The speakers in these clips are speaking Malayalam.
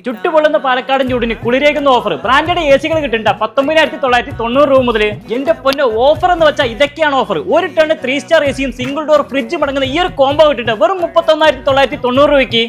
ചുട്ടുപൊള്ളുന്ന പാലക്കാടൻ ചൂടിന് കുളിരേക്കുന്ന ഓഫർ ബ്രാൻഡഡ് എ സികൾ കിട്ടുന്നുണ്ട് 19,990 രൂപ മുതൽ. എന്റെ പൊന്നെ ഓഫർ എന്ന് വെച്ചാൽ ഇതൊക്കെയാണ് ഓഫർ. ഒരു ടൺ 3 സ്റ്റാർ എ സിയും സിംഗിൾ ഡോർ ഫ്രിഡ്ജ് മടങ്ങുന്ന ഈ ഒരു കോംബോ കിട്ടുന്നുണ്ട് വെറും 31,990 രൂപയ്ക്ക്.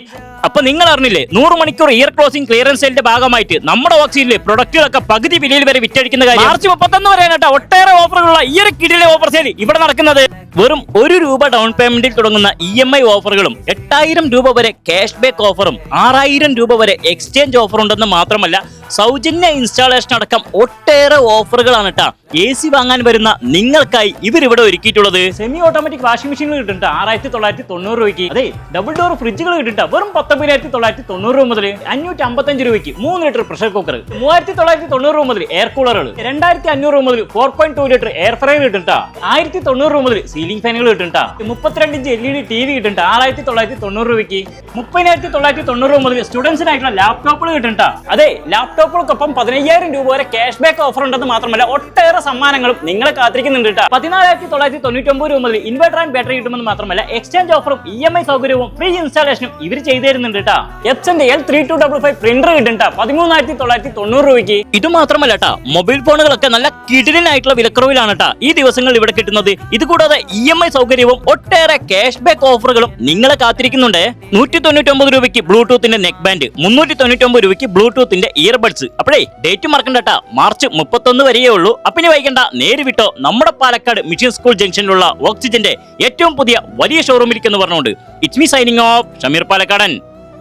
അപ്പൊ നിങ്ങൾ അറിഞ്ഞില്ലേ 100 മണിക്കൂർ ഇയർ ക്ലോസിംഗ് ക്ലിയറൻസ് സെയിലിന്റെ ഭാഗമായിട്ട് നമ്മുടെ ഓക്സിജനിലെ പ്രൊഡക്റ്റുകളൊക്കെ പകുതി വിലയിൽ വരെ വിറ്റഴിക്കുന്ന കാര്യം. മാർച്ച് 31 വരെയാണ് കേട്ടോ ഒട്ടേറെ ഓഫറുകളുള്ള ഈ ഒരു കിടിലെ ഓഫർ സെയിൽ ഇവിടെ നടക്കുന്നത്. വെറും ₹1 ഡൗൺ പേയ്മെന്റിൽ തുടങ്ങുന്ന EMI ഓഫറുകളും 8,000 രൂപ വരെ ക്യാഷ് ബാക്ക് ഓഫറും 6,000 രൂപ വരെ എക്സ്ചേഞ്ച് ഓഫർ ഉണ്ടെന്ന് മാത്രമല്ല സൗജന്യ ഇൻസ്റ്റാളേഷൻ അടക്കം ഒട്ടേറെ ഓഫറുകളാണ് കേട്ടോ എ സി വാങ്ങാൻ വരുന്ന നിങ്ങൾക്കായി ഇവരിവിടെ ഒരുക്കിയിട്ടുള്ളത്. സെമി ഓട്ടോമാറ്റിക് വാഷിംഗ് മെഷീനുകൾ കിട്ടുന്നുണ്ട് 6,990 രൂപയ്ക്ക്. അതെ, ഡബിൾ ഡോർ ഫ്രിഡ്ജുകൾ കിട്ടുന്നുണ്ട് വെറും 19,990 രൂപ മുതൽ. 555 രൂപയ്ക്ക് 3 ലിറ്റർ പ്രഷർ കുക്കർ. 3,990 രൂപ മുതൽ എയർ കൂളറുകൾ. 2,500 രൂപ മുതൽ 4.2 ലിറ്റർ എയർ ഫ്രയർ കിട്ടുന്നുണ്ട്. 1,090 രൂപ മുതൽ സീലിംഗ് ഫാനുകൾ കിട്ടുന്നുണ്ട്. 32 ഇഞ്ച് LED TV കിട്ടുന്നുണ്ട് 6,990 രൂപയ്ക്ക്. 30,990 രൂപ മുതൽ സ്റ്റുഡൻസിനായിട്ടുള്ള ലാപ്ടോപ്പുകൾ കിട്ടുന്നുണ്ട്. അതെ, ലാപ്ടോപ്പുകൾക്കൊപ്പം 15,000 രൂപ വരെ ക്യാഷ് ബാക്ക് ഓഫർ ഉണ്ടെന്ന് മാത്രമല്ല ഒട്ടേറെ സമ്മാനങ്ങളും നിങ്ങളെ കാത്തിരിക്കുന്നുണ്ട്. 14,999 രൂപ മുതൽ ഇൻവെർട്ടർ ആൻഡ് ബാറ്ററി കിട്ടുമെന്ന് മാത്രമല്ല എക്സ്ചേഞ്ച് ഓഫറും EMI സൗകര്യവും ഫ്രീ ഇൻസ്റ്റാളേഷനും ഇവർ ചെയ്തു തരുന്നുണ്ട് കേട്ടോ. എപ്സന്റെ L3255 പ്രിന്റർ കിട്ടുന്നുണ്ട് 13,990 രൂപയ്ക്ക്. ഇത് മാത്രമല്ല കേട്ടോ മൊബൈൽ ഫോണുകളൊക്കെ നല്ല കിടിലനായിട്ടുള്ള വിലക്കുറവിലാണ് കേട്ടോ ഈ ദിവസങ്ങളിൽ ഇവിടെ കിട്ടുന്നത്. ഇത് കൂടാതെ EMI സൗകര്യവും ഒട്ടേറെ ക്യാഷ് ബാക്ക് ഓഫറുകളും നിങ്ങളെ കാത്തിരിക്കുന്നുണ്ട്. 199 രൂപയ്ക്ക് ബ്ലൂടൂത്തിന്റെ നെക്ക് ബാൻഡ്, 399 രൂപയ്ക്ക് ബ്ലൂടൂത്തിന്റെ ഇയർബഡ്സ്. അപ്പോഴേ ഡേറ്റ് മറക്കണ്ട കേട്ടോ, മാർച്ച് 31 വരെയേ ഉള്ളൂ. അപ്പിനി വൈകണ്ട, നേര് വിട്ടോ നമ്മുടെ പാലക്കാട് മിഷൻ സ്കൂൾ ജംഗ്ഷനിലുള്ള ഓക്സിജന്റെ ഏറ്റവും പുതിയ വലിയ ഷോറൂമിലേക്ക് എന്ന് പറഞ്ഞുകൊണ്ട് it's me signing off Shameer പാലക്കാടൻ.